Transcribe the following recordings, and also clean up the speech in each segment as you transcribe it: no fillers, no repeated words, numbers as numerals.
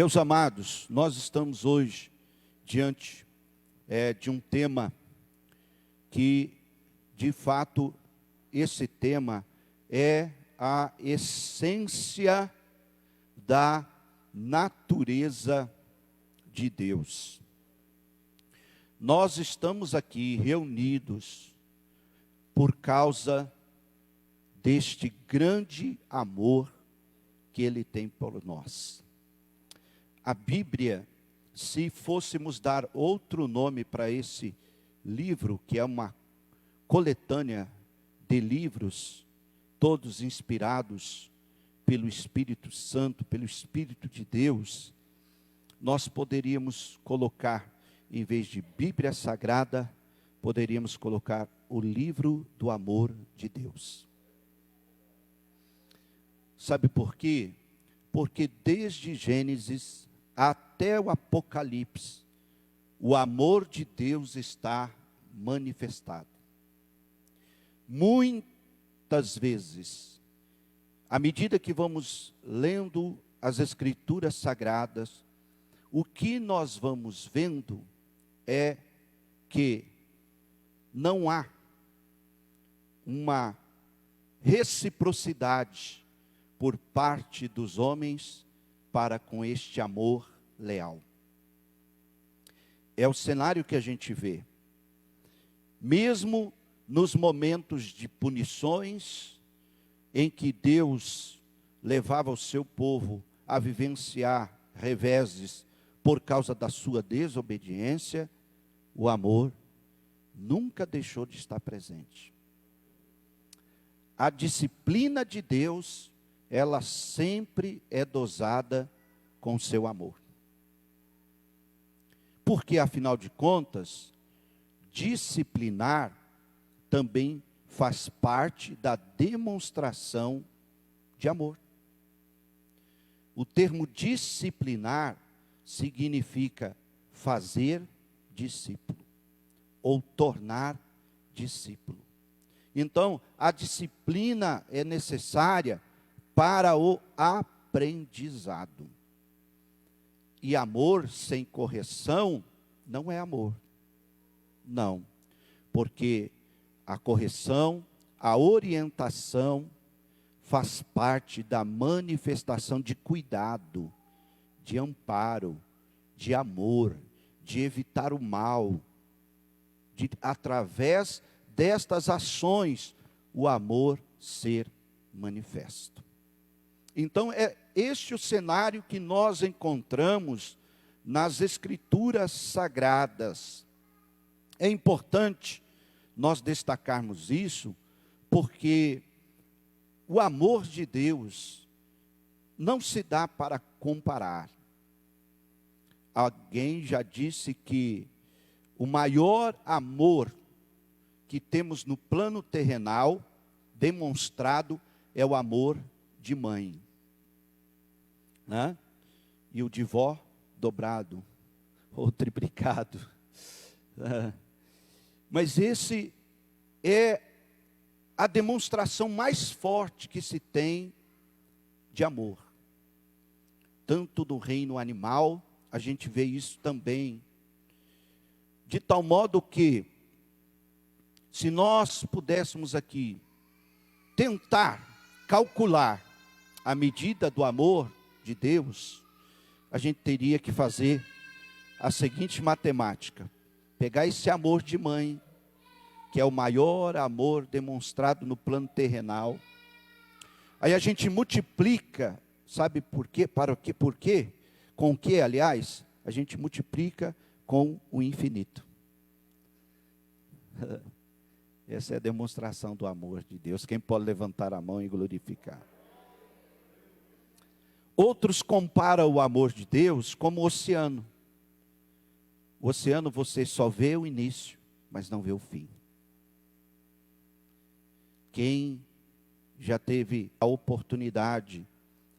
Meus amados, nós estamos hoje diante de um tema que, de fato, esse tema é a essência da natureza de Deus. Nós estamos aqui reunidos por causa deste grande amor que Ele tem por nós. A Bíblia, se fôssemos dar outro nome para esse livro, que é uma coletânea de livros, todos inspirados pelo Espírito Santo, pelo Espírito de Deus, nós poderíamos colocar, em vez de Bíblia Sagrada, poderíamos colocar o livro do amor de Deus. Sabe por quê? Porque desde Gênesis até o Apocalipse, o amor de Deus está manifestado. Muitas vezes, à medida que vamos lendo as Escrituras Sagradas, o que nós vamos vendo é que não há uma reciprocidade por parte dos homens para com este amor leal. É o cenário que a gente vê. Mesmo nos momentos de punições, em que Deus levava o seu povo a vivenciar reveses por causa da sua desobediência, o amor nunca deixou de estar presente. A disciplina de Deus, ela sempre é dosada com seu amor. Porque, afinal de contas, disciplinar também faz parte da demonstração de amor. O termo disciplinar significa fazer discípulo, ou tornar discípulo. Então, a disciplina é necessária para o aprendizado. E amor sem correção não é amor. Não. Porque a correção, a orientação, faz parte da manifestação de cuidado, de amparo, de amor, de evitar o mal. Através destas ações, o amor ser manifesto. Então, é este o cenário que nós encontramos nas Escrituras Sagradas. É importante nós destacarmos isso, porque o amor de Deus não se dá para comparar. Alguém já disse que o maior amor que temos no plano terrenal, demonstrado, é o amor de mãe, né? E o de vó dobrado, ou triplicado. Mas esse é a demonstração mais forte que se tem de amor. Tanto no reino animal, a gente vê isso também. De tal modo que, se nós pudéssemos aqui tentar calcular a medida do amor de Deus, a gente teria que fazer a seguinte matemática: pegar esse amor de mãe, que é o maior amor demonstrado no plano terrenal, aí a gente multiplica, sabe por quê? Para o quê? Por quê? Com o quê, aliás? A gente multiplica com o infinito. Essa é a demonstração do amor de Deus. Quem pode levantar a mão e glorificar? Outros comparam o amor de Deus como o oceano. O oceano você só vê o início, mas não vê o fim. Quem já teve a oportunidade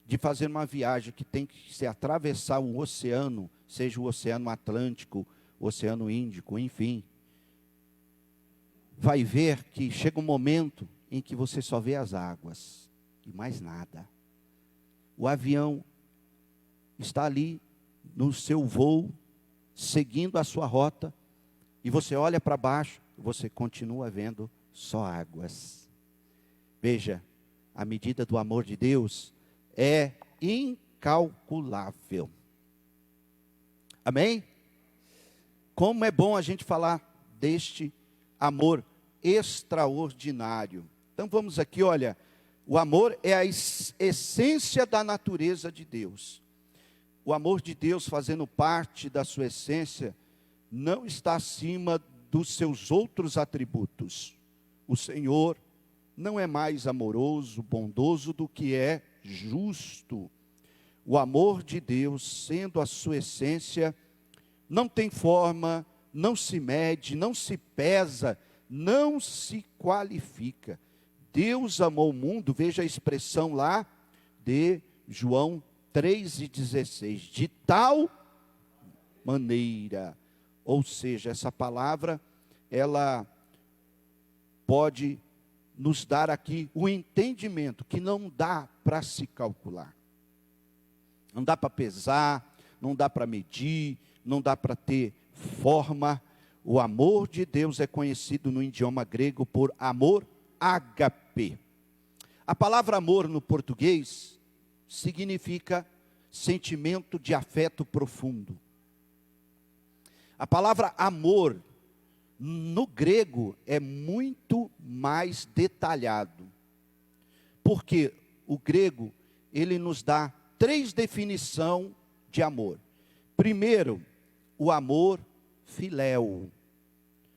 de fazer uma viagem que tem que se atravessar um oceano, seja o Oceano Atlântico, o Oceano Índico, enfim, vai ver que chega um momento em que você só vê as águas e mais nada. O avião está ali no seu voo, seguindo a sua rota, e você olha para baixo, você continua vendo só águas. Veja, a medida do amor de Deus é incalculável. Amém? Como é bom a gente falar deste amor extraordinário. Então vamos aqui, olha, o amor é a essência da natureza de Deus. O amor de Deus, fazendo parte da sua essência, não está acima dos seus outros atributos. O Senhor não é mais amoroso, bondoso do que é justo. O amor de Deus, sendo a sua essência, não tem forma, não se mede, não se pesa, não se qualifica. Deus amou o mundo, veja a expressão lá de João 3,16, de tal maneira. Ou seja, essa palavra, ela pode nos dar aqui o entendimento que não dá para se calcular. Não dá para pesar, não dá para medir, não dá para ter forma. O amor de Deus é conhecido no idioma grego por amor ágape. A palavra amor no português significa sentimento de afeto profundo. A palavra amor no grego é muito mais detalhado. Porque o grego, ele nos dá 3 definições de amor. Primeiro, o amor filéu.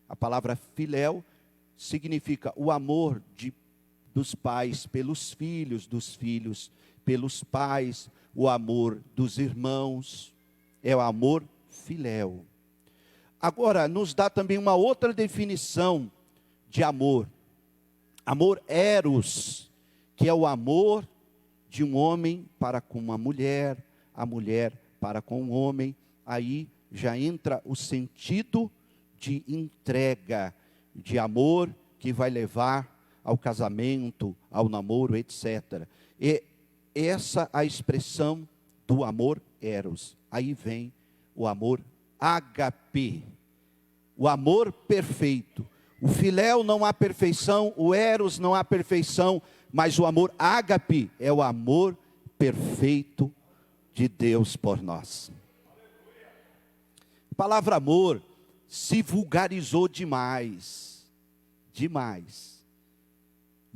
A palavra filéu significa o amor dos pais pelos filhos, dos filhos pelos pais, o amor dos irmãos, é o amor filéu. Agora, nos dá também uma outra definição de amor. Amor eros, que é o amor de um homem para com uma mulher, a mulher para com um homem. Aí já entra o sentido de entrega, de amor que vai levar ao casamento, ao namoro, etc. E essa a expressão do amor eros. Aí vem o amor ágape, o amor perfeito. O filéu não há perfeição, o eros não há perfeição, mas o amor ágape é o amor perfeito de Deus por nós. A palavra amor se vulgarizou demais, demais.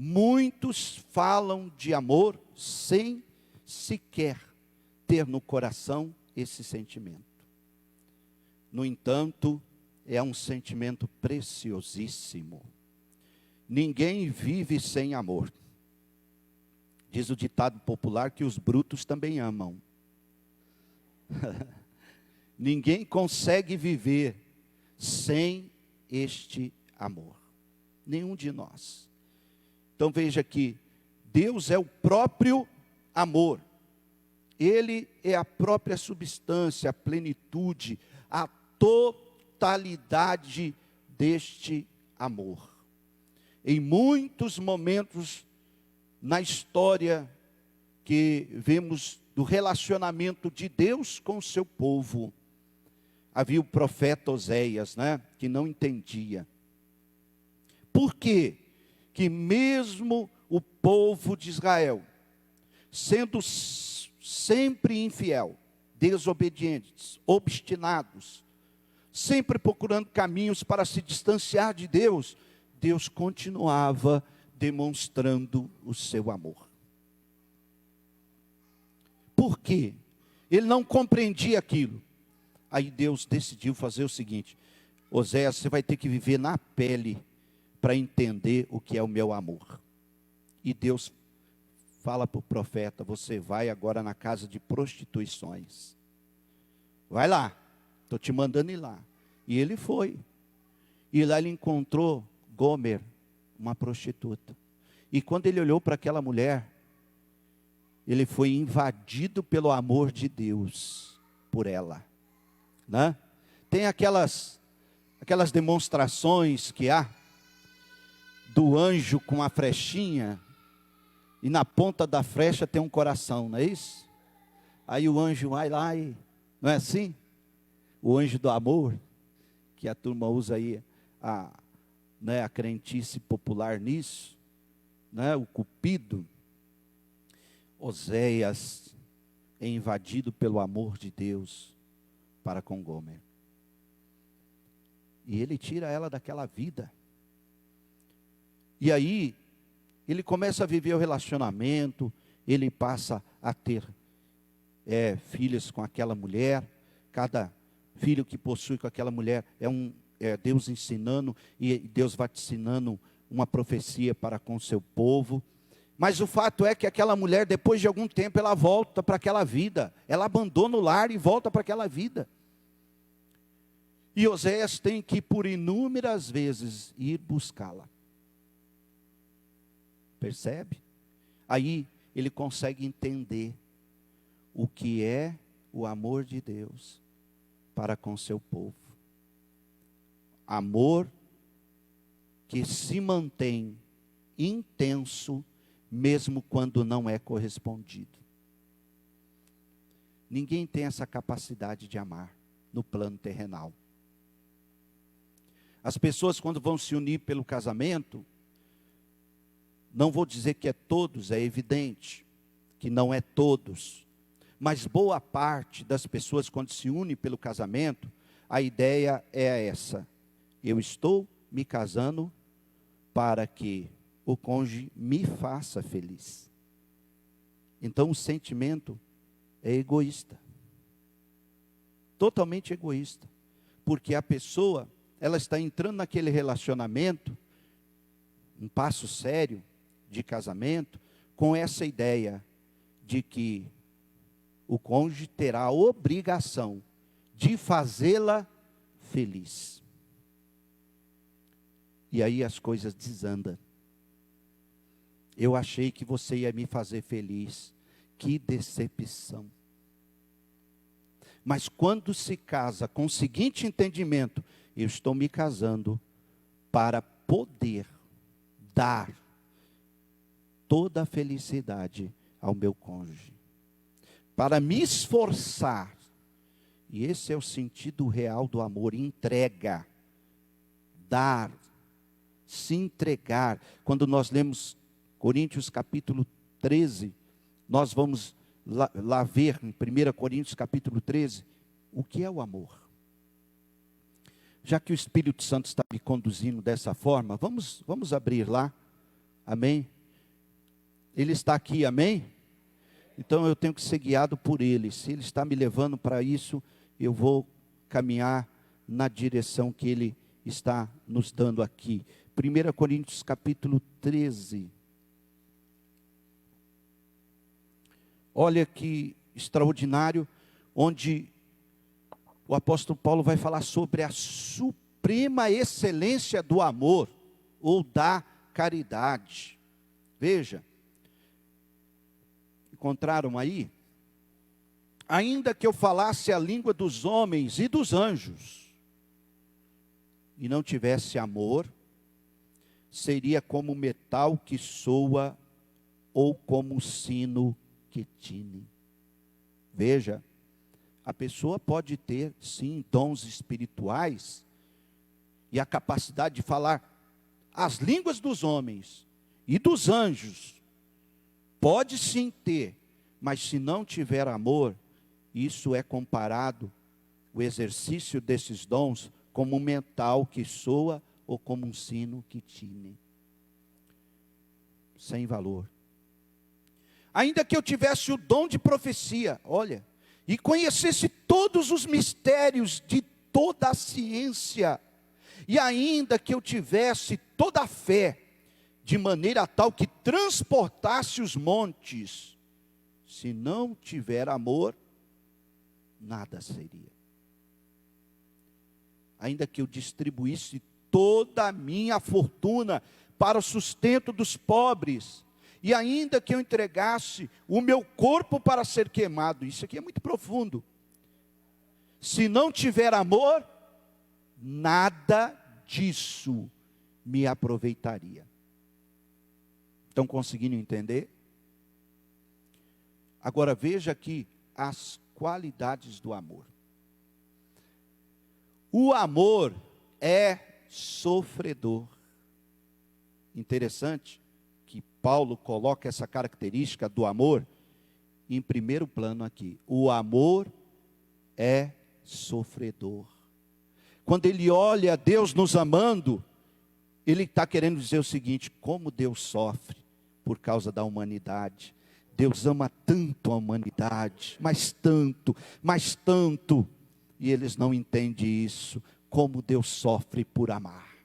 Muitos falam de amor sem sequer ter no coração esse sentimento. No entanto, é um sentimento preciosíssimo. Ninguém vive sem amor. Diz o ditado popular que os brutos também amam. Ninguém consegue viver sem este amor. Nenhum de nós. Então veja que Deus é o próprio amor. Ele é a própria substância, a plenitude, a totalidade deste amor. Em muitos momentos na história que vemos do relacionamento de Deus com o seu povo, havia o profeta Oséias, que não entendia. Por quê? Que mesmo o povo de Israel, sendo sempre infiel, desobedientes, obstinados, sempre procurando caminhos para se distanciar de Deus, Deus continuava demonstrando o seu amor. Por quê? Ele não compreendia aquilo. Aí Deus decidiu fazer o seguinte: Oséias, você vai ter que viver na pele para entender o que é o meu amor. E Deus fala para o profeta: você vai agora na casa de prostituições. Vai lá, estou te mandando ir lá. E ele foi. E lá ele encontrou Gomer, uma prostituta. E quando ele olhou para aquela mulher, ele foi invadido pelo amor de Deus por ela. Tem aquelas demonstrações que há do anjo com a flechinha, e na ponta da flecha tem um coração, não é isso? Aí o anjo vai lá e Não é assim? O anjo do amor, que a turma usa aí a crentice popular nisso, né? O Cupido. Oséias é invadido pelo amor de Deus para com Gomer. E ele tira ela daquela vida. E aí, ele começa a viver o relacionamento, ele passa a ter filhos com aquela mulher. Cada filho que possui com aquela mulher é Deus ensinando, e Deus vai te ensinando uma profecia para com o seu povo. Mas o fato é que aquela mulher, depois de algum tempo, ela volta para aquela vida. Ela abandona o lar e volta para aquela vida. E Oséias tem que, por inúmeras vezes, ir buscá-la. Percebe? Aí ele consegue entender o que é o amor de Deus para com seu povo. Amor que se mantém intenso, mesmo quando não é correspondido. Ninguém tem essa capacidade de amar no plano terrenal. As pessoas, quando vão se unir pelo casamento, não vou dizer que é todos, é evidente que não é todos, mas boa parte das pessoas, quando se une pelo casamento, a ideia é essa: eu estou me casando para que o cônjuge me faça feliz. Então o sentimento é egoísta, totalmente egoísta, porque a pessoa, ela está entrando naquele relacionamento, um passo sério de casamento, com essa ideia de que o cônjuge terá a obrigação de fazê-la feliz. E aí as coisas desandam. Eu achei que você ia me fazer feliz. Que decepção. Mas quando se casa com o seguinte entendimento: eu estou me casando para poder dar toda a felicidade ao meu cônjuge, para me esforçar. E esse é o sentido real do amor: entrega, dar, se entregar. Quando nós lemos Coríntios capítulo 13, nós vamos lá ver em 1 Coríntios capítulo 13, o que é o amor. Já que o Espírito Santo está me conduzindo dessa forma, vamos abrir lá, amém? Ele está aqui, amém? Então eu tenho que ser guiado por Ele. Se Ele está me levando para isso, eu vou caminhar na direção que Ele está nos dando aqui. 1 Coríntios capítulo 13. Olha que extraordinário, onde o apóstolo Paulo vai falar sobre a suprema excelência do amor, ou da caridade. Veja, encontraram aí? Ainda que eu falasse a língua dos homens e dos anjos, e não tivesse amor, seria como metal que soa, ou como sino que tine. Veja, a pessoa pode ter, sim, dons espirituais, e a capacidade de falar as línguas dos homens e dos anjos, pode sim ter, mas se não tiver amor, isso é comparado, o exercício desses dons, como um metal que soa, ou como um sino que tine. Sem valor. Ainda que eu tivesse o dom de profecia, olha, e conhecesse todos os mistérios de toda a ciência, e ainda que eu tivesse toda a fé, de maneira tal que transportasse os montes, se não tiver amor, nada seria. Ainda que eu distribuísse toda a minha fortuna para o sustento dos pobres, e ainda que eu entregasse o meu corpo para ser queimado, isso aqui é muito profundo. Se não tiver amor, nada disso me aproveitaria. Estão conseguindo entender? Agora veja aqui as qualidades do amor. O amor é sofredor. Interessante que Paulo coloca essa característica do amor em primeiro plano aqui. O amor é sofredor. Quando ele olha Deus nos amando, ele está querendo dizer o seguinte: como Deus sofre por causa da humanidade. Deus ama tanto a humanidade, mas tanto, e eles não entendem isso, como Deus sofre por amar.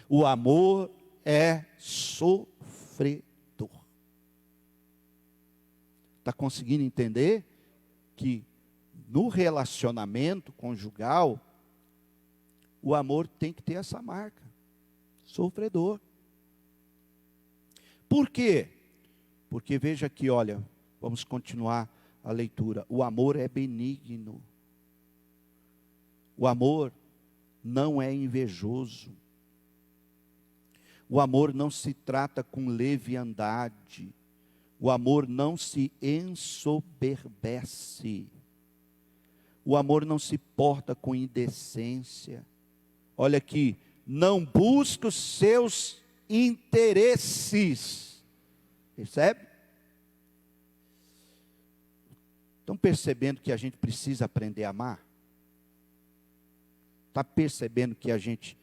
O amor é sofredor. Está conseguindo entender que no relacionamento conjugal, o amor tem que ter essa marca, sofredor. Por quê? Porque veja aqui, olha, vamos continuar a leitura. O amor é benigno. O amor não é invejoso. O amor não se trata com leviandade. O amor não se ensoberbece. O amor não se porta com indecência. Olha aqui, não busca os seus interesses. Percebe? Estão percebendo que a gente precisa aprender a amar? Está percebendo que a gente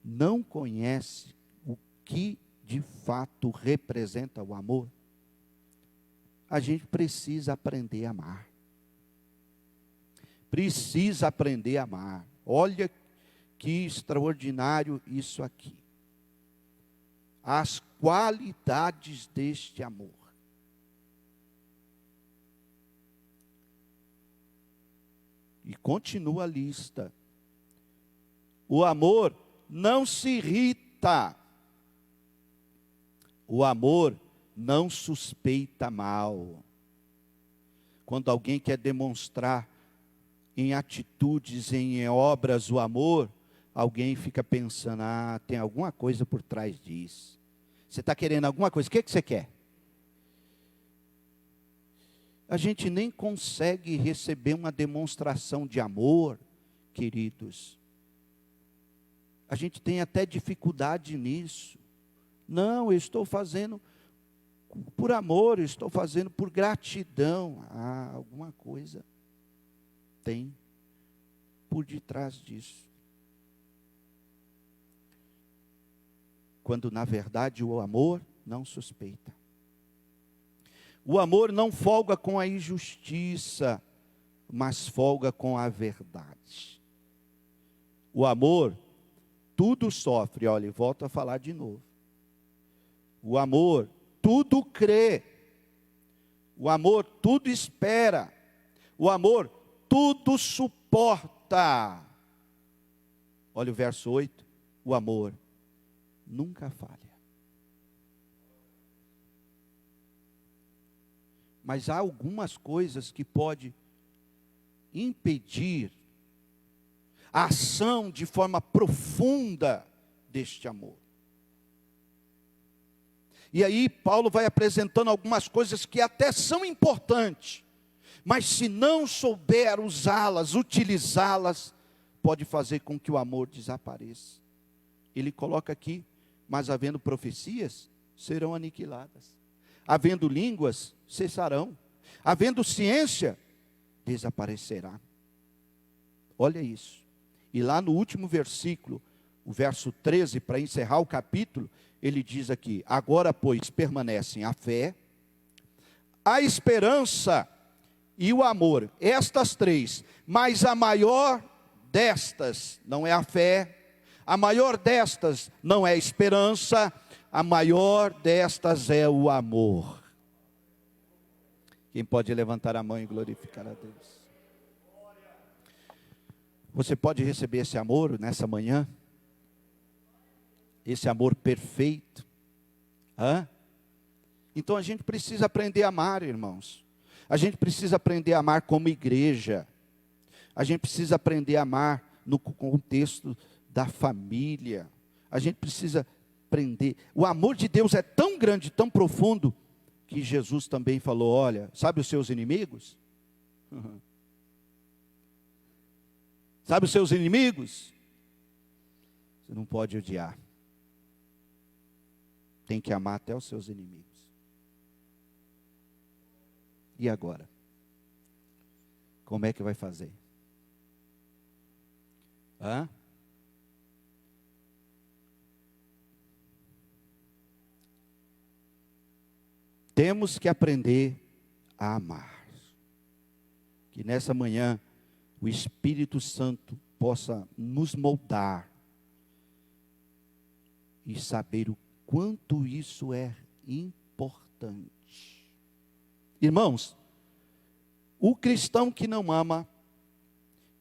não conhece o que de fato representa o amor? A gente precisa aprender a amar. Precisa aprender a amar. Olha que extraordinário isso aqui. As qualidades deste amor. E continua a lista. O amor não se irrita. O amor não suspeita mal. Quando alguém quer demonstrar em atitudes, em obras o amor, alguém fica pensando, tem alguma coisa por trás disso. Você está querendo alguma coisa, o que você quer? A gente nem consegue receber uma demonstração de amor, queridos. A gente tem até dificuldade nisso. Não, eu estou fazendo por amor, eu estou fazendo por gratidão. Alguma coisa tem por detrás disso. Quando na verdade o amor não suspeita. O amor não folga com a injustiça, mas folga com a verdade. O amor tudo sofre, olha, volto a falar de novo. O amor tudo crê. O amor tudo espera. O amor tudo suporta. Olha o verso 8. O amor nunca falha. Mas há algumas coisas que podem impedir a ação de forma profunda deste amor. E aí Paulo vai apresentando algumas coisas que até são importantes, mas se não souber usá-las, utilizá-las, pode fazer com que o amor desapareça. Ele coloca aqui, mas havendo profecias, serão aniquiladas. Havendo línguas, cessarão. Havendo ciência, desaparecerá. Olha isso. E lá no último versículo, o verso 13, para encerrar o capítulo, ele diz aqui: agora, pois, permanecem a fé, a esperança e o amor. Estas três, mas a maior destas não é a fé, a maior destas não é a esperança, a maior destas é o amor. Quem pode levantar a mão e glorificar a Deus? Você pode receber esse amor nessa manhã? Esse amor perfeito? Então a gente precisa aprender a amar, irmãos. A gente precisa aprender a amar como igreja. A gente precisa aprender a amar no contexto da família. A gente precisa aprender. O amor de Deus é tão grande, tão profundo, que Jesus também falou, olha, sabe os seus inimigos? Sabe os seus inimigos? Você não pode odiar. Tem que amar até os seus inimigos. E agora? Como é que vai fazer? Hã? Temos que aprender a amar. Que nessa manhã o Espírito Santo possa nos moldar e saber o quanto isso é importante. Irmãos, o cristão que não ama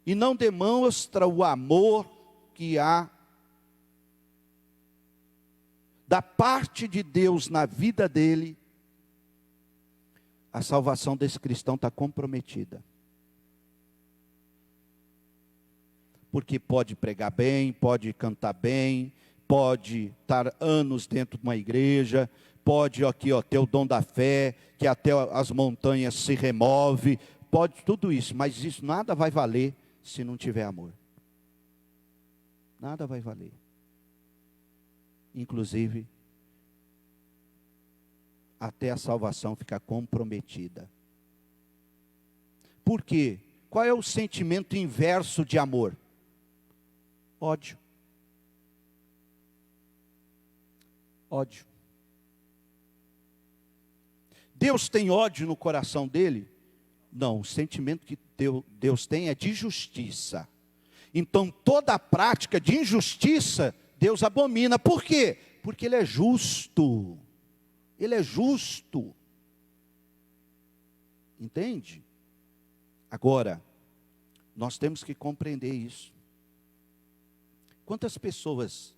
e não demonstra o amor que há da parte de Deus na vida dele, a salvação desse cristão está comprometida. Porque pode pregar bem, pode cantar bem, pode estar anos dentro de uma igreja, pode aqui, ter o dom da fé, que até as montanhas se remove, pode tudo isso, mas isso nada vai valer se não tiver amor. Nada vai valer. Inclusive, até a salvação ficar comprometida. Por quê? Qual é o sentimento inverso de amor? Ódio. Ódio. Deus tem ódio no coração dele? Não, o sentimento que Deus tem é de justiça. Então toda a prática de injustiça, Deus abomina. Por quê? Porque Ele é justo. Ele é justo. Entende? Agora, nós temos que compreender isso. Quantas pessoas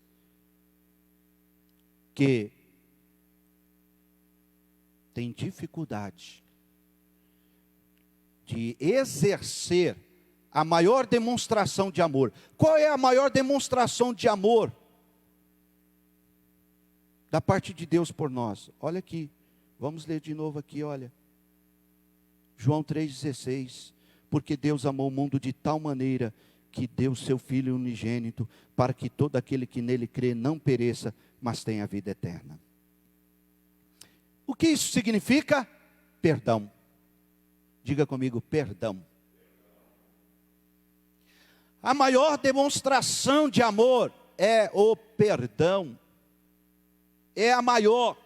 que têm dificuldade de exercer a maior demonstração de amor. Qual é a maior demonstração de amor da parte de Deus por nós? Olha aqui, vamos ler de novo aqui, olha. João 3,16. Porque Deus amou o mundo de tal maneira que deu seu Filho unigênito, para que todo aquele que nele crê não pereça, mas tenha a vida eterna. O que isso significa? Perdão. Diga comigo, perdão. A maior demonstração de amor é o perdão. É a maior.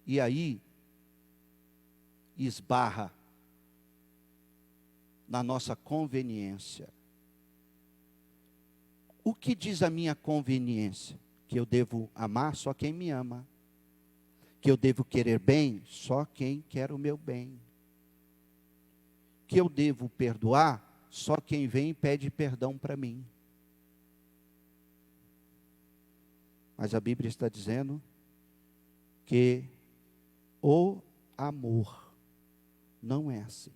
E aí, esbarra na nossa conveniência. O que diz a minha conveniência? Que eu devo amar só quem me ama. Que eu devo querer bem só quem quer o meu bem. Que eu devo perdoar só quem vem e pede perdão para mim. Mas a Bíblia está dizendo que o amor não é assim.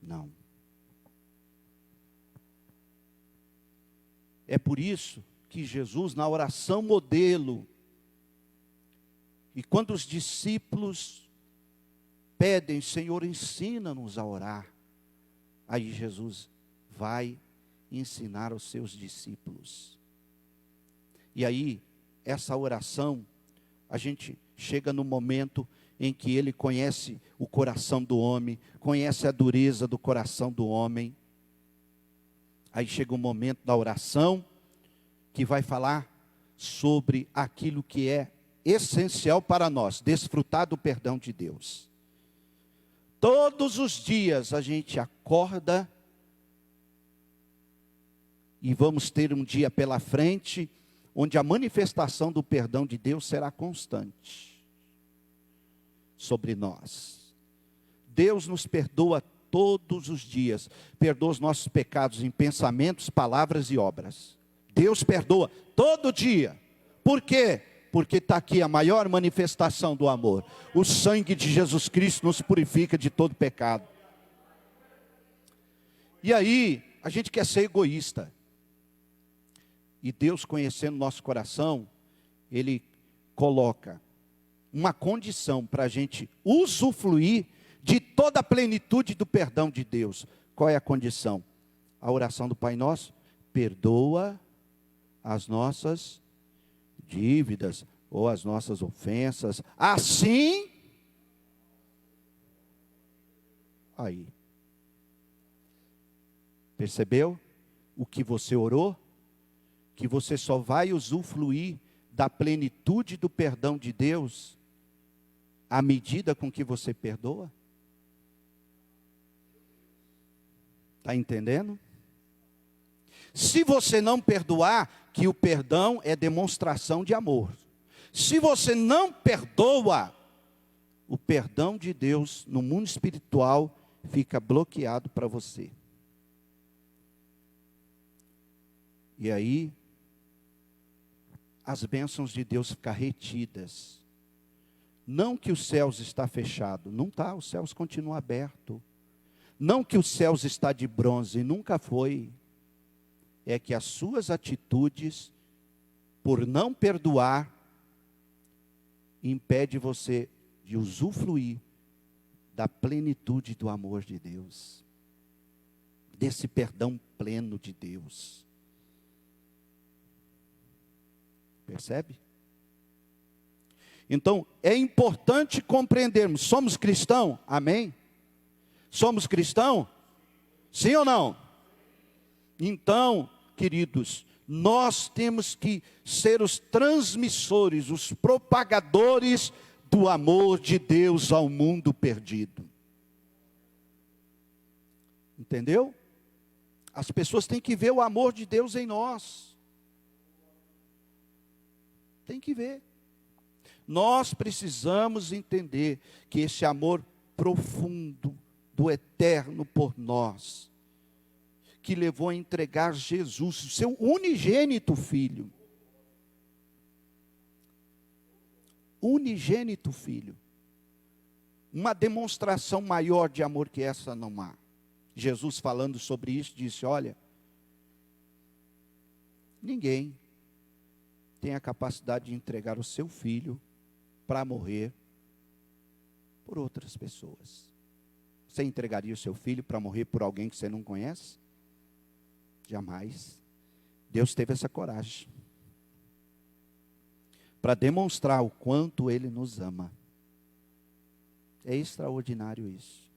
Não. É por isso que Jesus, na oração modelo, e quando os discípulos pedem, Senhor, ensina-nos a orar, aí Jesus vai ensinar aos seus discípulos. E aí, essa oração, a gente chega no momento em que ele conhece o coração do homem, conhece a dureza do coração do homem. Aí chega o momento da oração, que vai falar sobre aquilo que é essencial para nós, desfrutar do perdão de Deus. Todos os dias a gente acorda e vamos ter um dia pela frente, onde a manifestação do perdão de Deus será constante sobre nós. Deus nos perdoa todos os dias, perdoa os nossos pecados em pensamentos, palavras e obras. Deus perdoa todo dia. Por quê? Porque está aqui a maior manifestação do amor. O sangue de Jesus Cristo nos purifica de todo pecado. E aí, a gente quer ser egoísta. E Deus, conhecendo nosso coração, ele coloca uma condição para a gente usufruir de toda a plenitude do perdão de Deus. Qual é a condição? A oração do Pai Nosso: perdoa as nossas dívidas ou as nossas ofensas, assim, aí, percebeu o que você orou? Que você só vai usufruir da plenitude do perdão de Deus à medida com que você perdoa? Está entendendo? Se você não perdoar, que o perdão é demonstração de amor. Se você não perdoa, o perdão de Deus no mundo espiritual fica bloqueado para você. E aí, as bênçãos de Deus ficam retidas. Não que os céus está fechado, não está, os céus continuam abertos. Não que os céus está de bronze, nunca foi. É que as suas atitudes, por não perdoar, impede você de usufruir da plenitude do amor de Deus, desse perdão pleno de Deus. Percebe? Então, é importante compreendermos, somos cristãos? Amém? Somos cristãos? Sim ou não? Então, queridos, nós temos que ser os transmissores, os propagadores do amor de Deus ao mundo perdido. Entendeu? As pessoas têm que ver o amor de Deus em nós. Tem que ver. Nós precisamos entender que esse amor profundo do eterno por nós, que levou a entregar Jesus, o seu unigênito filho. Unigênito filho. Uma demonstração maior de amor que essa não há. Jesus, falando sobre isso, disse: olha, ninguém tem a capacidade de entregar o seu filho para morrer por outras pessoas. Você entregaria o seu filho para morrer por alguém que você não conhece? Jamais. Deus teve essa coragem para demonstrar o quanto Ele nos ama. É extraordinário isso.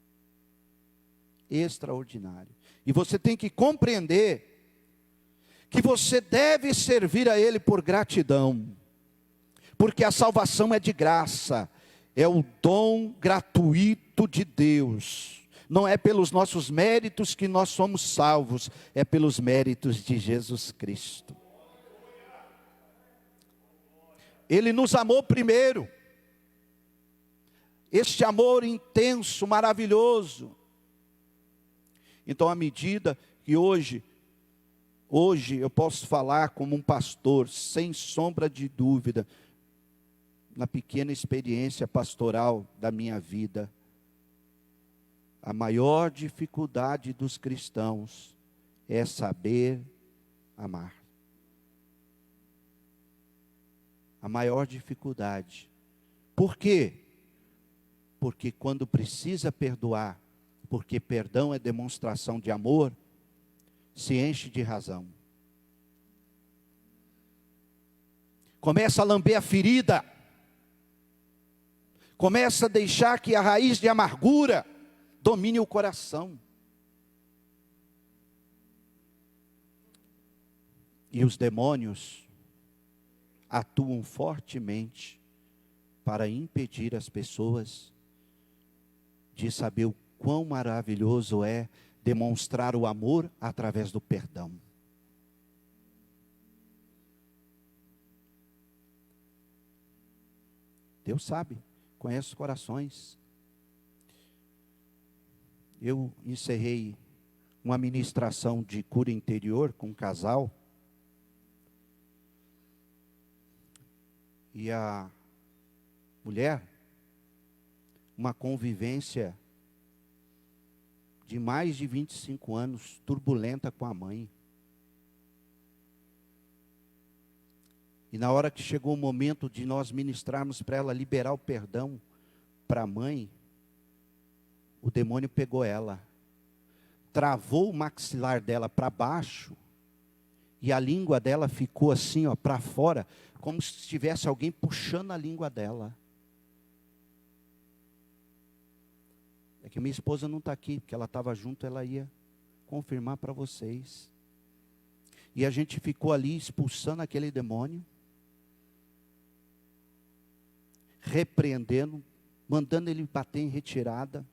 Extraordinário. E você tem que compreender que você deve servir a Ele por gratidão, porque a salvação é de graça, é o dom gratuito de Deus. Não é pelos nossos méritos que nós somos salvos, é pelos méritos de Jesus Cristo. Ele nos amou primeiro. Este amor intenso, maravilhoso. Então, à medida que hoje eu posso falar como um pastor, sem sombra de dúvida, na pequena experiência pastoral da minha vida, a maior dificuldade dos cristãos é saber amar. A maior dificuldade. Por quê? Porque quando precisa perdoar, porque perdão é demonstração de amor, se enche de razão. Começa a lamber a ferida. Começa a deixar que a raiz de amargura domine o coração. E os demônios atuam fortemente para impedir as pessoas de saber o quão maravilhoso é demonstrar o amor através do perdão. Deus sabe, conhece os corações. Eu encerrei uma ministração de cura interior com um casal. E a mulher, uma convivência de mais de 25 anos, turbulenta com a mãe. E na hora que chegou o momento de nós ministrarmos para ela liberar o perdão para a mãe, o demônio pegou ela, travou o maxilar dela para baixo, e a língua dela ficou assim, ó, para fora, como se tivesse alguém puxando a língua dela. É que minha esposa não está aqui, porque ela estava junto, ela ia confirmar para vocês. E a gente ficou ali expulsando aquele demônio, repreendendo, mandando ele bater em retirada.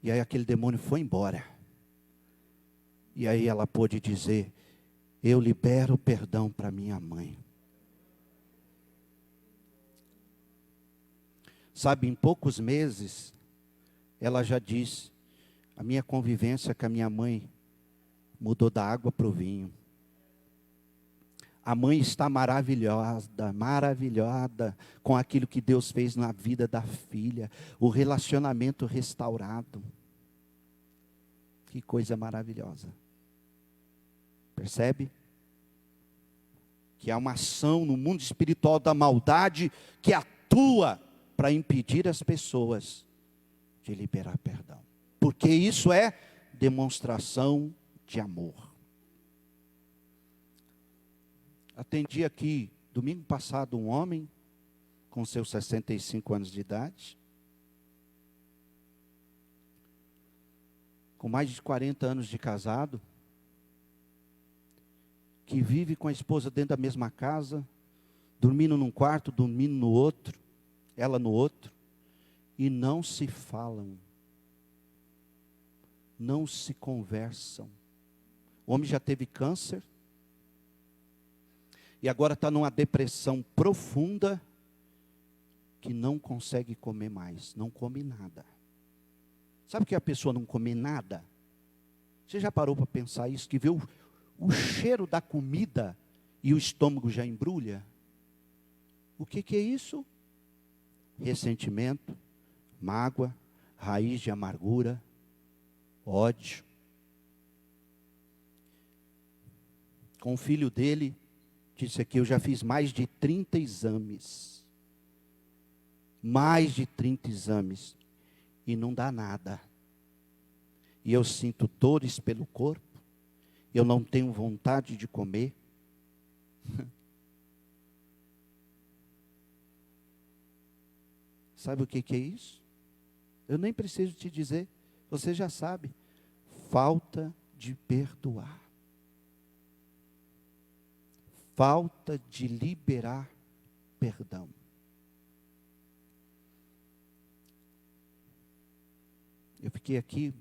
E aí aquele demônio foi embora. E aí ela pôde dizer: eu libero perdão para minha mãe. Sabe, em poucos meses, ela já disse: a minha convivência com a minha mãe mudou da água para o vinho. A mãe está maravilhada com aquilo que Deus fez na vida da filha. O relacionamento restaurado. Que coisa maravilhosa. Percebe? Que há uma ação no mundo espiritual da maldade que atua para impedir as pessoas de liberar perdão. Porque isso é demonstração de amor. Atendi aqui, domingo passado, um homem, com seus 65 anos de idade, com mais de 40 anos de casado, que vive com a esposa dentro da mesma casa, dormindo num quarto, dormindo no outro, ela no outro, e não se falam, não se conversam. O homem já teve câncer, e agora está numa depressão profunda, que não consegue comer mais, não come nada. Sabe que a pessoa não come nada? Você já parou para pensar isso? Que vê o cheiro da comida e o estômago já embrulha? O que é isso? Ressentimento, mágoa, raiz de amargura, ódio. Com o filho dele, disse aqui: eu já fiz mais de 30 exames. Mais de 30 exames. E não dá nada. E eu sinto dores pelo corpo. Eu não tenho vontade de comer. Sabe o que é isso? Eu nem preciso te dizer. Você já sabe. Falta de perdoar. Falta de liberar perdão. Eu fiquei aqui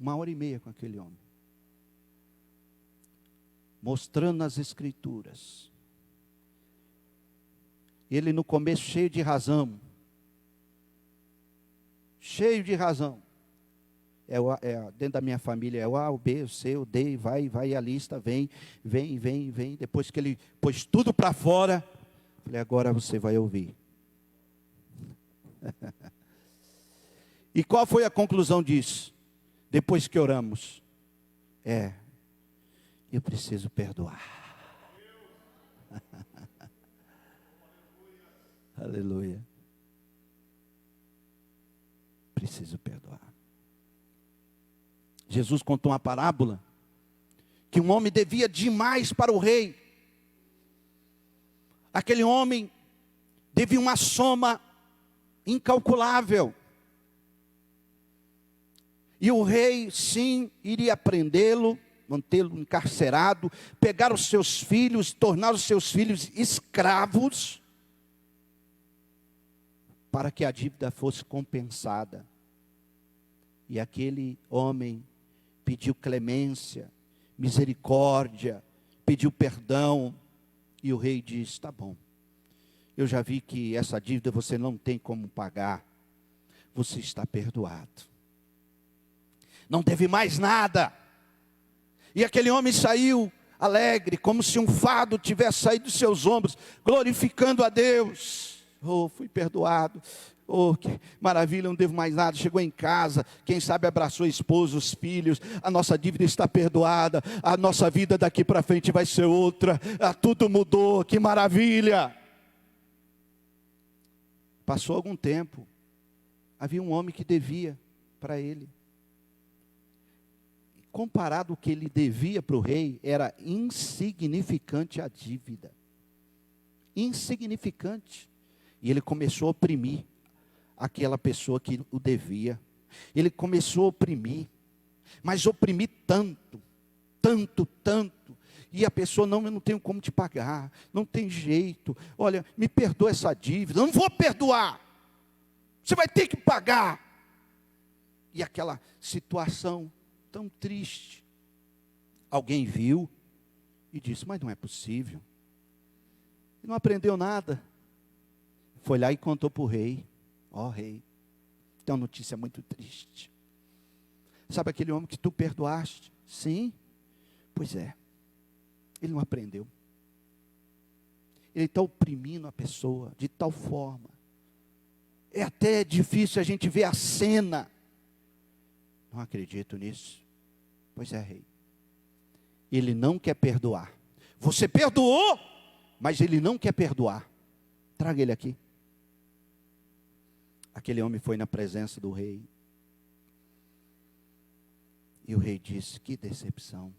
1h30 com aquele homem, mostrando as escrituras. Ele no começo cheio de razão. Cheio de razão. Dentro da minha família é o A, o B, o C, o D, vai a lista, vem. Depois que ele pôs tudo para fora, falei: agora você vai ouvir. E qual foi a conclusão disso? Depois que oramos, eu preciso perdoar. Aleluia. Preciso perdoar. Jesus contou uma parábola que um homem devia demais para o rei. Aquele homem devia uma soma incalculável. E o rei, sim, iria prendê-lo, mantê-lo encarcerado, pegar os seus filhos, tornar os seus filhos escravos, para que a dívida fosse compensada. E aquele homem pediu clemência, misericórdia, pediu perdão. E o rei disse: tá bom, eu já vi que essa dívida você não tem como pagar. Você está perdoado. Não deve mais nada. E aquele homem saiu alegre, como se um fardo tivesse saído dos seus ombros, glorificando a Deus. Oh, fui perdoado. Oh, que maravilha, não devo mais nada. Chegou em casa, quem sabe abraçou a esposa, os filhos. A nossa dívida está perdoada. A nossa vida daqui para frente vai ser outra. Tudo mudou, que maravilha. Passou algum tempo. Havia um homem que devia para ele. Comparado ao que ele devia para o rei, era insignificante a dívida. Insignificante. E ele começou a oprimir aquela pessoa que o devia. Ele começou a oprimir, mas oprimir tanto, tanto. E a pessoa, não tenho como te pagar, não tem jeito. Olha, me perdoa essa dívida. Não vou perdoar. Você vai ter que pagar. E aquela situação tão triste. Alguém viu e disse, mas não é possível. Não aprendeu nada. Foi lá e contou para o rei. Ó rei, tem uma notícia muito triste. Sabe aquele homem que tu perdoaste? Sim, pois é. Ele não aprendeu. Ele está oprimindo a pessoa de tal forma. É até difícil a gente ver a cena. Não acredito nisso. Pois é, rei. Ele não quer perdoar. Você perdoou, mas ele não quer perdoar. Traga ele aqui. Aquele homem foi na presença do rei. E o rei disse, que decepção.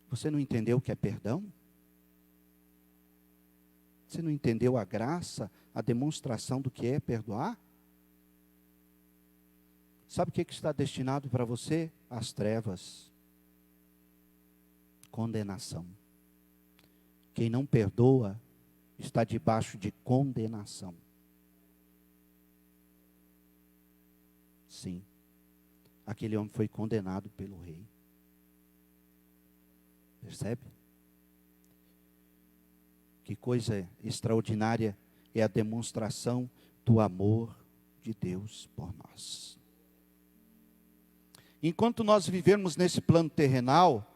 Você não entendeu o que é perdão? Você não entendeu a graça, a demonstração do que é perdoar? Sabe o que está destinado para você? As trevas. Condenação. Quem não perdoa, está debaixo de condenação. Sim, aquele homem foi condenado pelo rei. Percebe? Que coisa extraordinária é a demonstração do amor de Deus por nós. Enquanto nós vivermos nesse plano terrenal,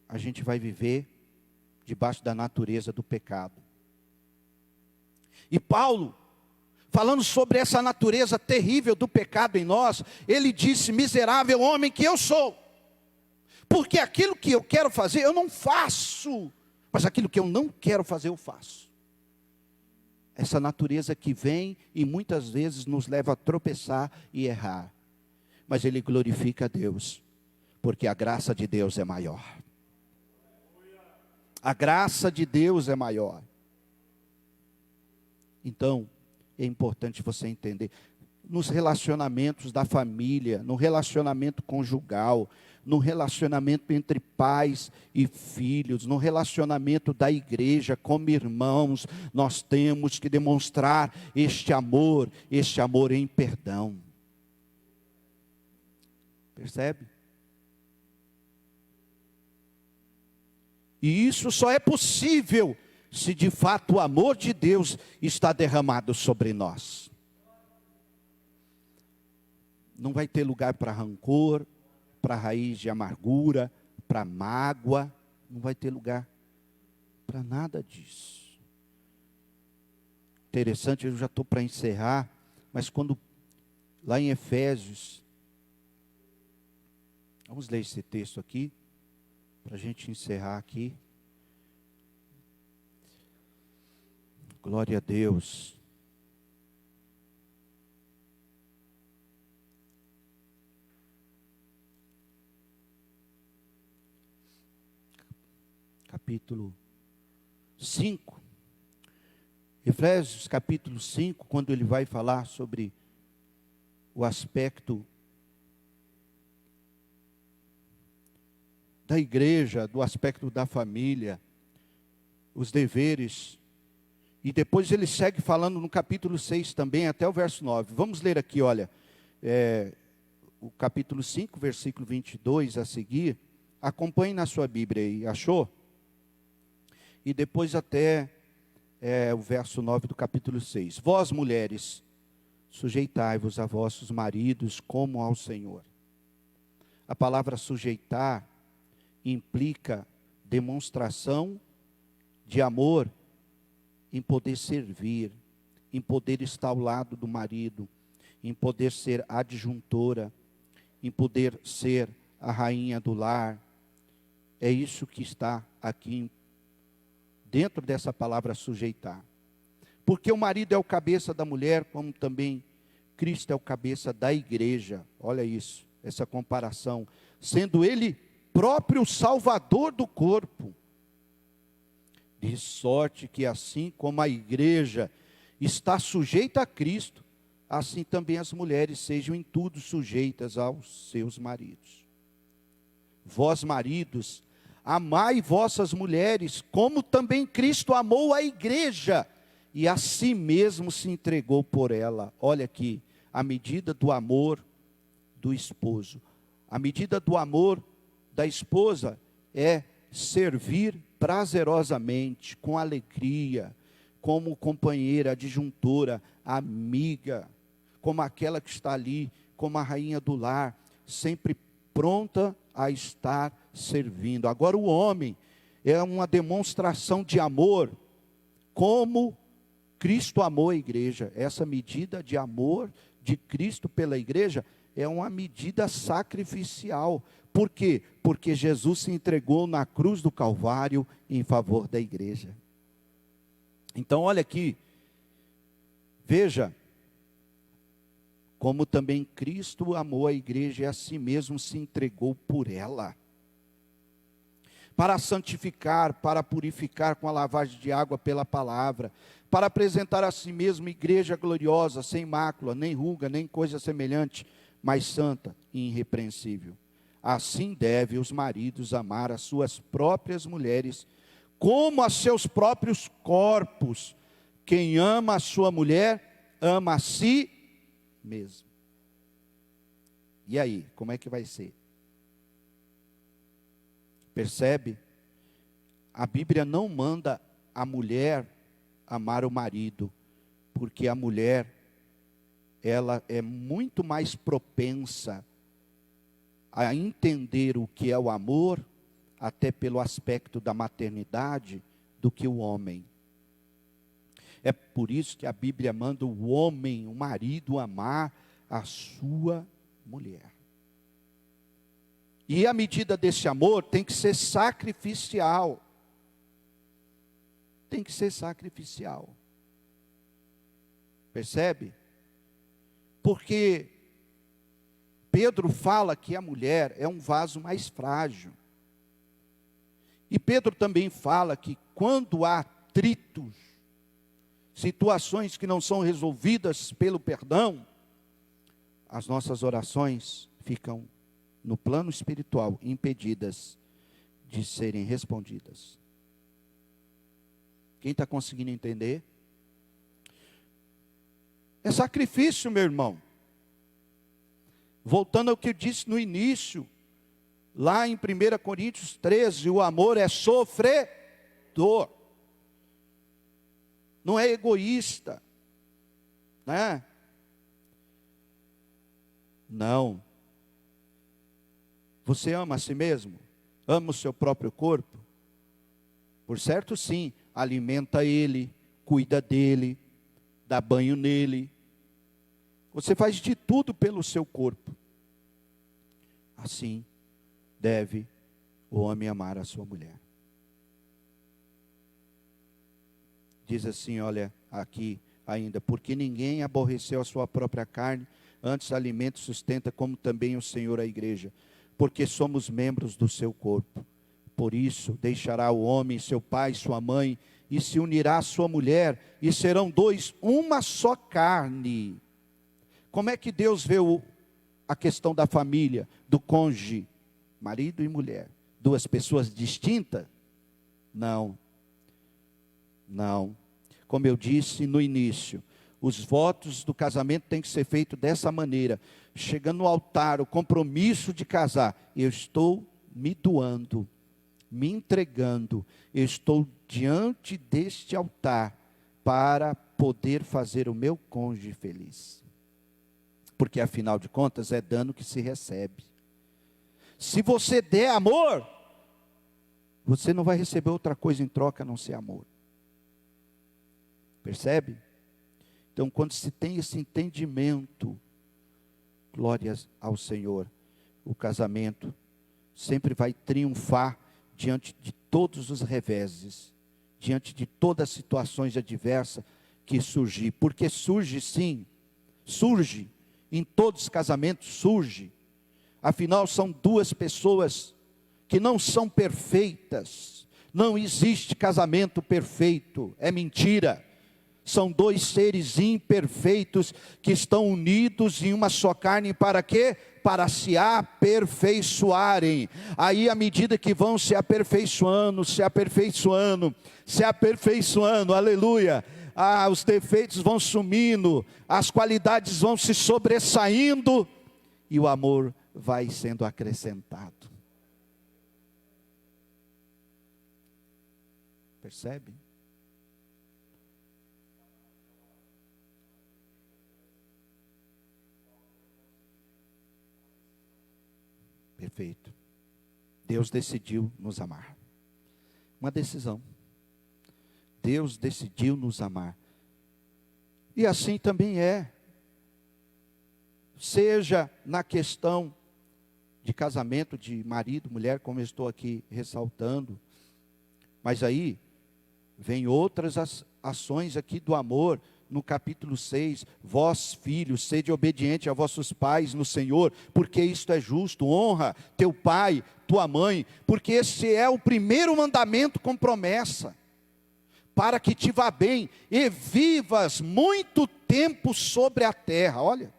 a gente vai viver debaixo da natureza do pecado. E Paulo, falando sobre essa natureza terrível do pecado em nós, ele disse, miserável homem que eu sou, porque aquilo que eu quero fazer, eu não faço, mas aquilo que eu não quero fazer, eu faço. Essa natureza que vem e muitas vezes nos leva a tropeçar e errar, mas ele glorifica a Deus, porque a graça de Deus é maior. A graça de Deus é maior. Então, é importante você entender. Nos relacionamentos da família, no relacionamento conjugal, no relacionamento entre pais e filhos, no relacionamento da igreja como irmãos, nós temos que demonstrar este amor em perdão. Percebe? E isso só é possível se de fato o amor de Deus está derramado sobre nós. Não vai ter lugar para rancor, para raiz de amargura, para mágoa. Não vai ter lugar para nada disso. Interessante, eu já estou para encerrar, mas quando, lá em Efésios, vamos ler esse texto aqui, para a gente encerrar aqui. Glória a Deus. Capítulo 5. Efésios capítulo 5, quando ele vai falar sobre o aspecto da igreja, do aspecto da família, os deveres. E depois ele segue falando no capítulo 6 também, até o verso 9. Vamos ler aqui, olha, o capítulo 5, versículo 22 a seguir. Acompanhe na sua Bíblia aí, achou? E depois até o verso 9 do capítulo 6. Vós, mulheres, sujeitai-vos a vossos maridos como ao Senhor. A palavra sujeitar implica demonstração de amor em poder servir, em poder estar ao lado do marido, em poder ser adjuntora, em poder ser a rainha do lar. É isso que está aqui dentro dessa palavra sujeitar. Porque o marido é o cabeça da mulher, como também Cristo é o cabeça da igreja. Olha isso, essa comparação. Sendo ele próprio salvador do corpo. De sorte que assim como a igreja está sujeita a Cristo, assim também as mulheres sejam em tudo sujeitas aos seus maridos. Vós, maridos, amai vossas mulheres, como também Cristo amou a igreja, e a si mesmo se entregou por ela. Olha aqui, a medida do amor do esposo. A medida do amor da esposa é servir prazerosamente, com alegria, como companheira, adjuntora, amiga, como aquela que está ali, como a rainha do lar, sempre pronta a estar servindo. Agora o homem é uma demonstração de amor, como Cristo amou a igreja. Essa medida de amor de Cristo pela igreja é uma medida sacrificial. Por quê? Porque Jesus se entregou na cruz do Calvário em favor da igreja. Então olha aqui, veja, como também Cristo amou a igreja e a si mesmo se entregou por ela, para santificar, para purificar com a lavagem de água pela palavra, para apresentar a si mesmo igreja gloriosa, sem mácula, nem ruga, nem coisa semelhante, mas santa e irrepreensível. Assim devem os maridos amar as suas próprias mulheres, como a seus próprios corpos. Quem ama a sua mulher, ama a si mesmo. E aí, como é que vai ser? Percebe? A Bíblia não manda a mulher amar o marido, porque a mulher, ela é muito mais propensa a entender o que é o amor, até pelo aspecto da maternidade, do que o homem. É por isso que a Bíblia manda o homem, o marido, amar a sua mulher. E a medida desse amor tem que ser sacrificial. Tem que ser sacrificial. Percebe? Porque Pedro fala que a mulher é um vaso mais frágil. E Pedro também fala que quando há atritos, situações que não são resolvidas pelo perdão, as nossas orações ficam no plano espiritual impedidas de serem respondidas. Quem está conseguindo entender? É sacrifício, meu irmão. Voltando ao que eu disse no início, lá em 1 Coríntios 13, o amor é sofredor. Não é egoísta, né? Não. Você ama a si mesmo? Ama o seu próprio corpo? Por certo, sim. Alimenta ele, cuida dele, dá banho nele. Você faz de tudo pelo seu corpo. Assim deve o homem amar a sua mulher. Diz assim, olha aqui ainda, porque ninguém aborreceu a sua própria carne, antes alimenta e sustenta, como também o Senhor a igreja, porque somos membros do seu corpo. Por isso deixará o homem seu pai e sua mãe, e se unirá à sua mulher, e serão dois, uma só carne. Como é que Deus vê a questão da família, do cônjuge, marido e mulher? Duas pessoas distintas? Não. Não. Como eu disse no início, os votos do casamento têm que ser feitos dessa maneira. Chegando no altar, o compromisso de casar, eu estou me doando, me entregando, eu estou diante deste altar para poder fazer o meu cônjuge feliz. Porque afinal de contas é dano que se recebe. Se você der amor, você não vai receber outra coisa em troca a não ser amor. Percebe? Então, quando se tem esse entendimento, glórias ao Senhor, o casamento sempre vai triunfar diante de todos os reveses, diante de todas as situações adversas que surgir. Porque surge sim, surge, em todos os casamentos surge. Afinal, são duas pessoas que não são perfeitas. Não existe casamento perfeito, é mentira. São dois seres imperfeitos que estão unidos em uma só carne para quê? Para se aperfeiçoarem. Aí à medida que vão se aperfeiçoando, aleluia. Os defeitos vão sumindo, as qualidades vão se sobressaindo e o amor vai sendo acrescentado. Percebe? Perfeito. Deus decidiu nos amar. Uma decisão. Deus decidiu nos amar. E assim também é. Seja na questão de casamento, de marido, mulher, como eu estou aqui ressaltando. Mas aí, vem outras ações aqui do amor. No capítulo 6, vós filhos, sede obediente a vossos pais no Senhor, porque isto é justo. Honra teu pai, tua mãe, porque esse é o primeiro mandamento com promessa, para que te vá bem e vivas muito tempo sobre a terra. Olha,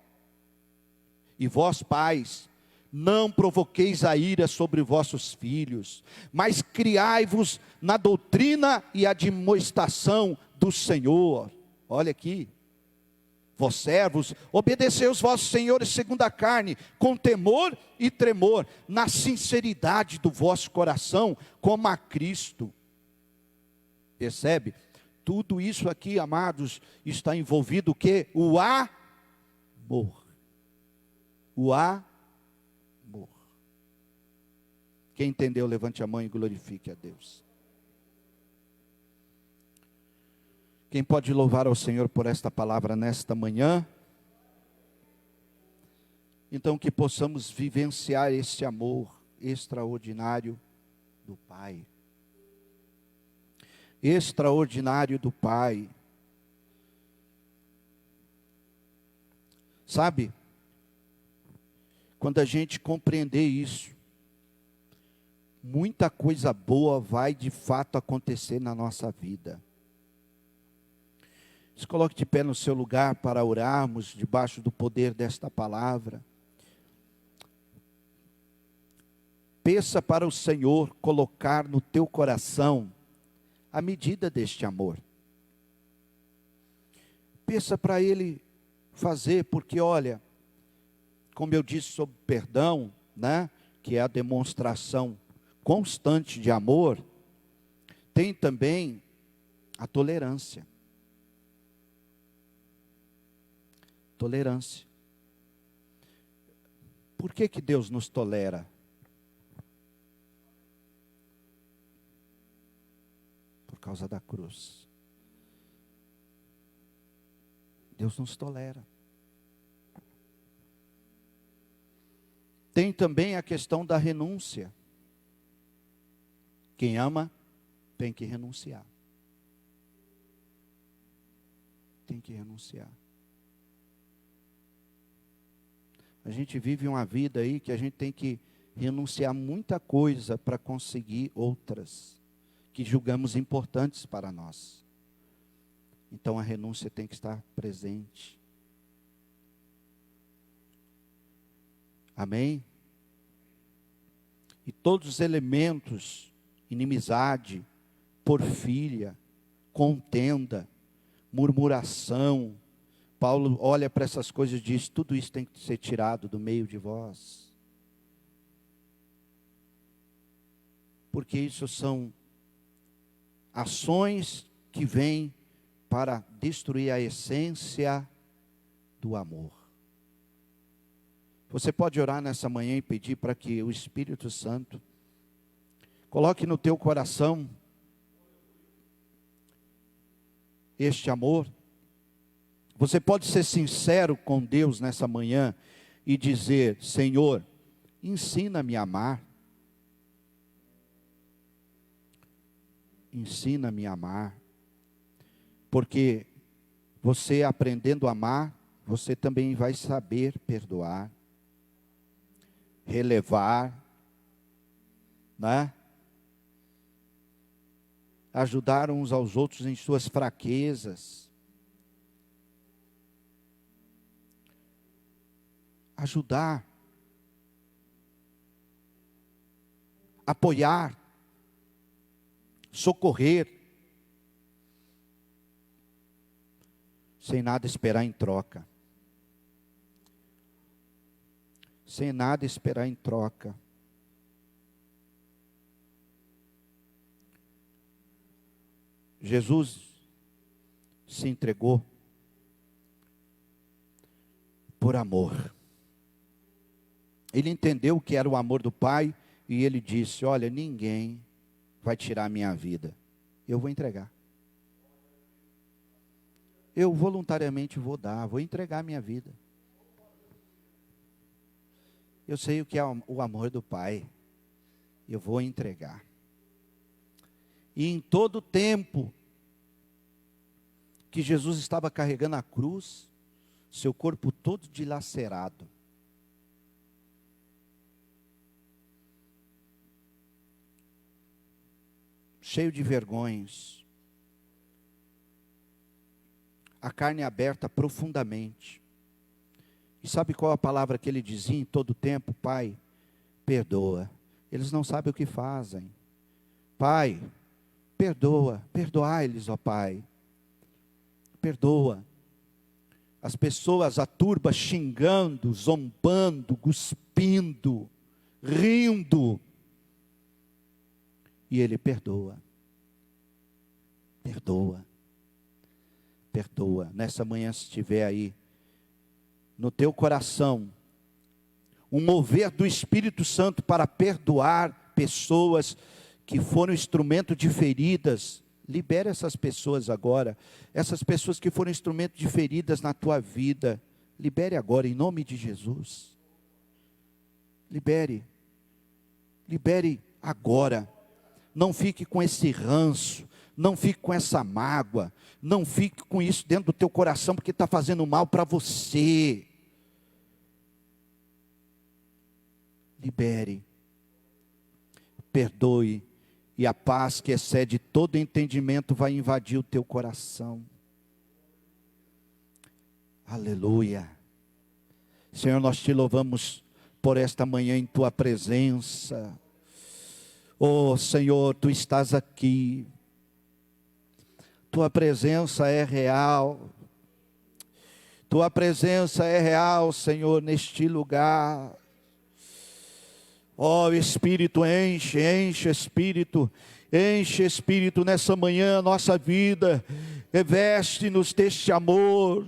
e vós pais, não provoqueis a ira sobre vossos filhos, mas criai-vos na doutrina e admoestação do Senhor. Olha aqui, vós servos, obedecei os vossos senhores segundo a carne, com temor e tremor, na sinceridade do vosso coração, como a Cristo. Percebe? Tudo isso aqui, amados, está envolvido o quê? O amor. O amor. Quem entendeu, levante a mão e glorifique a Deus. Quem pode louvar ao Senhor por esta palavra nesta manhã? Então que possamos vivenciar esse amor extraordinário do Pai. Extraordinário do Pai. Sabe, quando a gente compreender isso, muita coisa boa vai de fato acontecer na nossa vida. Se coloque de pé no seu lugar para orarmos debaixo do poder desta palavra. Peça para o Senhor colocar no teu coração a medida deste amor. Peça para Ele fazer, porque olha, como eu disse sobre perdão, né, que é a demonstração constante de amor, tem também a tolerância. Tolerância. Por que que Deus nos tolera? Por causa da cruz. Deus nos tolera. Tem também a questão da renúncia. Quem ama tem que renunciar. Tem que renunciar. A gente vive uma vida aí que a gente tem que renunciar muita coisa para conseguir outras que julgamos importantes para nós. Então a renúncia tem que estar presente. Amém? E todos os elementos, inimizade, porfíria, contenda, murmuração, Paulo olha para essas coisas e diz, tudo isso tem que ser tirado do meio de vós. Porque isso são ações que vêm para destruir a essência do amor. Você pode orar nessa manhã e pedir para que o Espírito Santo Coloque no teu coração este amor. Você pode ser sincero com Deus nessa manhã e dizer: Senhor, ensina-me a amar. Ensina-me a amar. Porque você aprendendo a amar, você também vai saber perdoar, relevar, né? Ajudar uns aos outros em suas fraquezas. Ajudar. Apoiar. Socorrer. Sem nada esperar em troca. Sem nada esperar em troca. Jesus se entregou por amor. Ele entendeu o que era o amor do Pai e ele disse: olha, ninguém vai tirar a minha vida. Eu vou entregar. Eu voluntariamente vou dar, vou entregar a minha vida. Eu sei o que é o amor do Pai. Eu vou entregar. E em todo o tempo que Jesus estava carregando a cruz, seu corpo todo dilacerado, cheio de vergonhas, a carne aberta profundamente. E sabe qual a palavra que ele dizia em todo o tempo? Pai, perdoa. Eles não sabem o que fazem. Pai, perdoa, perdoai-lhes, ó Pai. Perdoa. As pessoas, a turba xingando, zombando, cuspindo, rindo. E ele perdoa. Perdoa. Perdoa. Nessa manhã, se estiver aí, no teu coração, um mover do Espírito Santo para perdoar pessoas que foram instrumento de feridas, libere essas pessoas agora. Essas pessoas que foram instrumento de feridas na tua vida, libere agora, em nome de Jesus. Libere. Libere agora. Não fique com esse ranço, não fique com essa mágoa, não fique com isso dentro do teu coração, porque está fazendo mal para você. Libere, perdoe, e a paz que excede todo entendimento vai invadir o teu coração. Aleluia. Senhor, nós te louvamos por esta manhã em tua presença. Oh Senhor, tu estás aqui. Tua presença é real. Tua presença é real, Senhor, neste lugar. Ó Espírito, enche Espírito, enche Espírito nessa manhã, nossa vida, reveste-nos deste amor.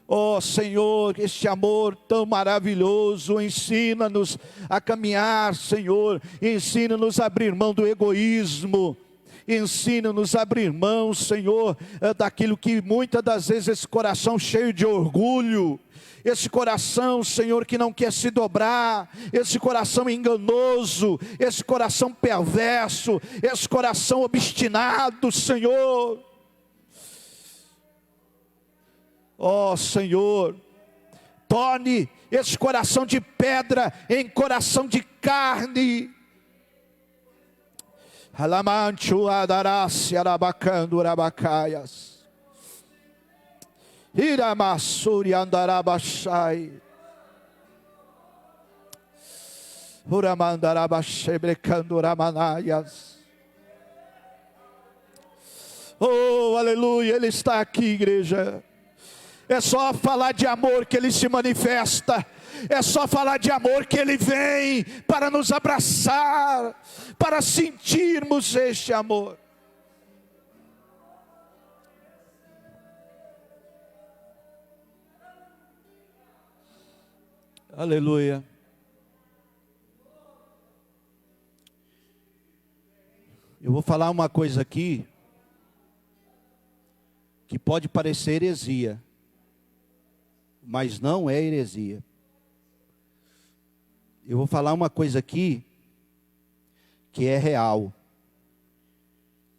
Ó Senhor, este amor tão maravilhoso, ensina-nos a caminhar, Senhor, ensina-nos a abrir mão do egoísmo. Ensina-nos a abrir mão, Senhor, daquilo que muitas das vezes esse coração cheio de orgulho, esse coração, Senhor, que não quer se dobrar, esse coração enganoso, esse coração perverso, esse coração obstinado, Senhor. Ó Senhor, torne esse coração de pedra em coração de carne. Alamanchu adarasi arabacando arabacaias. Iramassuri andarabashai. Uramandarabashebrecando ramanaias. Oh, aleluia, Ele está aqui, igreja. É só falar de amor que Ele se manifesta. É só falar de amor que Ele vem para nos abraçar, para sentirmos este amor. Aleluia. vou falar uma coisa aqui que pode parecer heresia, mas não é heresia. Eu vou falar uma coisa aqui que é real.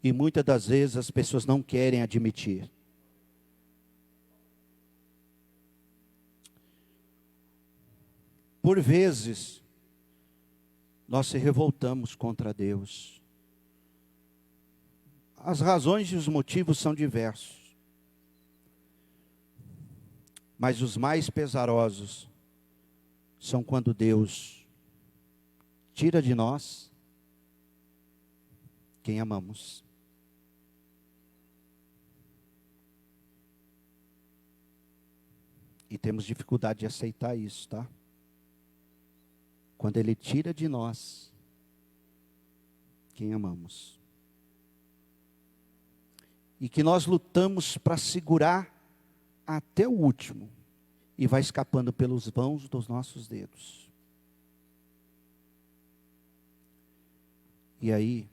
E muitas das vezes as pessoas não querem admitir. Por vezes, nós se revoltamos contra Deus. As razões e os motivos são diversos. Mas os mais pesarosos são quando Deus tira de nós quem amamos. E temos dificuldade de aceitar isso, tá? Quando Ele tira de nós quem amamos. E que nós lutamos para segurar até o último. E vai escapando pelos vãos dos nossos dedos. E aí,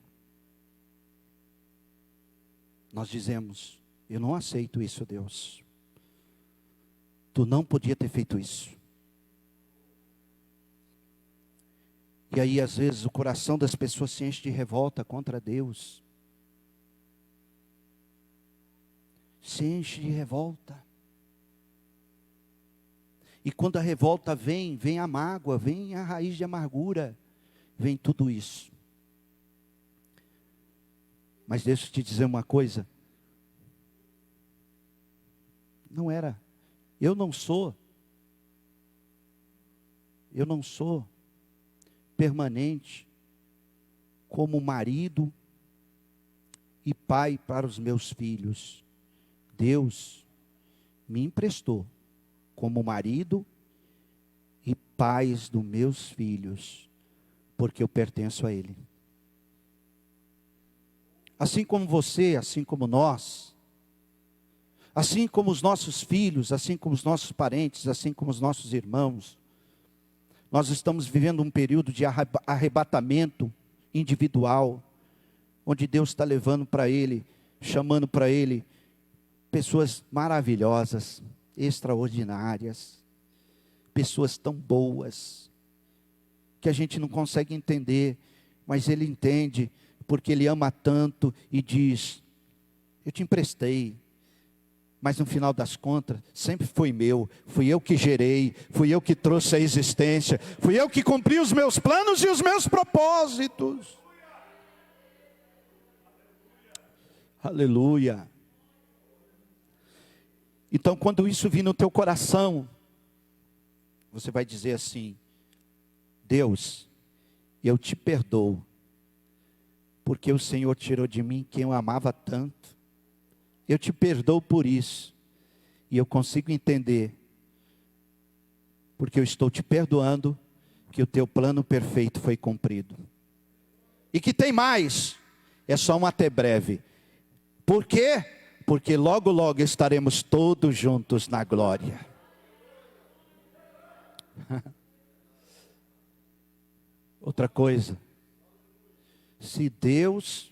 nós dizemos, eu não aceito isso, Deus. Tu não podia ter feito isso. E aí, às vezes, o coração das pessoas se enche de revolta contra Deus. Se enche de revolta. E quando a revolta vem, vem a mágoa, vem a raiz de amargura, vem tudo isso. Mas deixa eu te dizer uma coisa. Não era. Eu não sou permanente como marido e pai para os meus filhos. Deus me emprestou como marido e pai dos meus filhos, porque eu pertenço a Ele. Assim como você, assim como nós, assim como os nossos filhos, assim como os nossos parentes, assim como os nossos irmãos, nós estamos vivendo um período de arrebatamento individual, onde Deus está levando para Ele, chamando para Ele, pessoas maravilhosas, extraordinárias, pessoas tão boas, que a gente não consegue entender, mas Ele entende, porque Ele ama tanto e diz, eu te emprestei, mas no final das contas, sempre foi meu, fui eu que gerei, fui eu que trouxe a existência, fui eu que cumpri os meus planos e os meus propósitos. Aleluia. Então, quando isso vir no teu coração, você vai dizer assim, Deus, eu te perdoo, porque o Senhor tirou de mim quem eu amava tanto. Eu te perdoo por isso. E eu consigo entender, porque eu estou te perdoando, que o teu plano perfeito foi cumprido. E que tem mais, é só um até breve. Por quê? Porque logo, logo estaremos todos juntos na glória. Outra coisa, se Deus,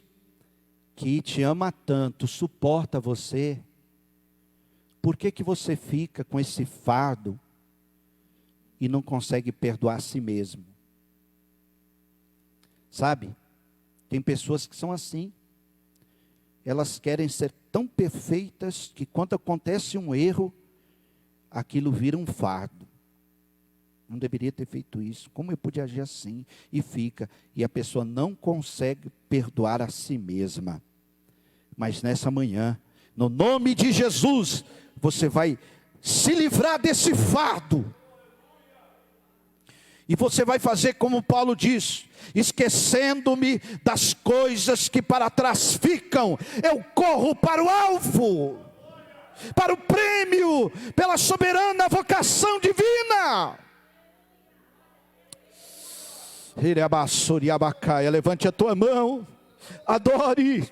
que te ama tanto, suporta você, por que que você fica com esse fardo e não consegue perdoar a si mesmo? Sabe, tem pessoas que são assim, elas querem ser tão perfeitas que quando acontece um erro, aquilo vira um fardo. Não deveria ter feito isso, como eu pude agir assim? E fica, e a pessoa não consegue perdoar a si mesma. Mas nessa manhã, no nome de Jesus, você vai se livrar desse fardo. E você vai fazer como Paulo diz, esquecendo-me das coisas que para trás ficam, eu corro para o alvo, para o prêmio, pela soberana vocação divina. Levante a tua mão, adore.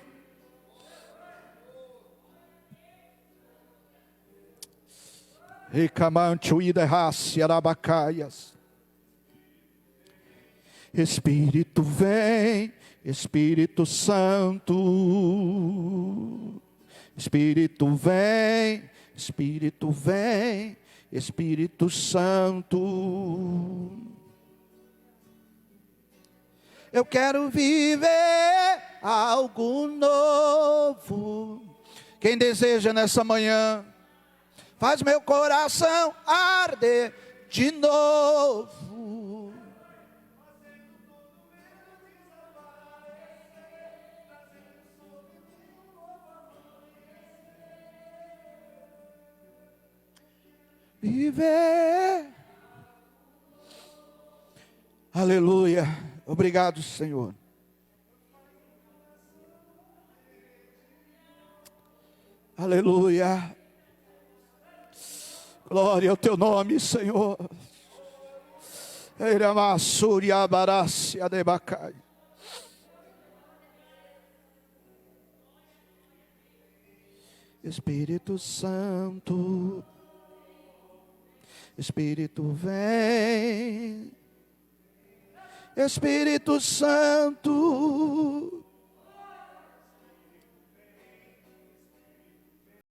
Espírito vem, Espírito Santo. Espírito vem, Espírito vem, Espírito Santo. Eu quero viver algo novo. Quem deseja nessa manhã, faz meu coração arder de novo. Viver. Aleluia. Obrigado, Senhor. Aleluia. Glória ao teu nome, Senhor. Espírito Santo, Espírito vem, Espírito Santo.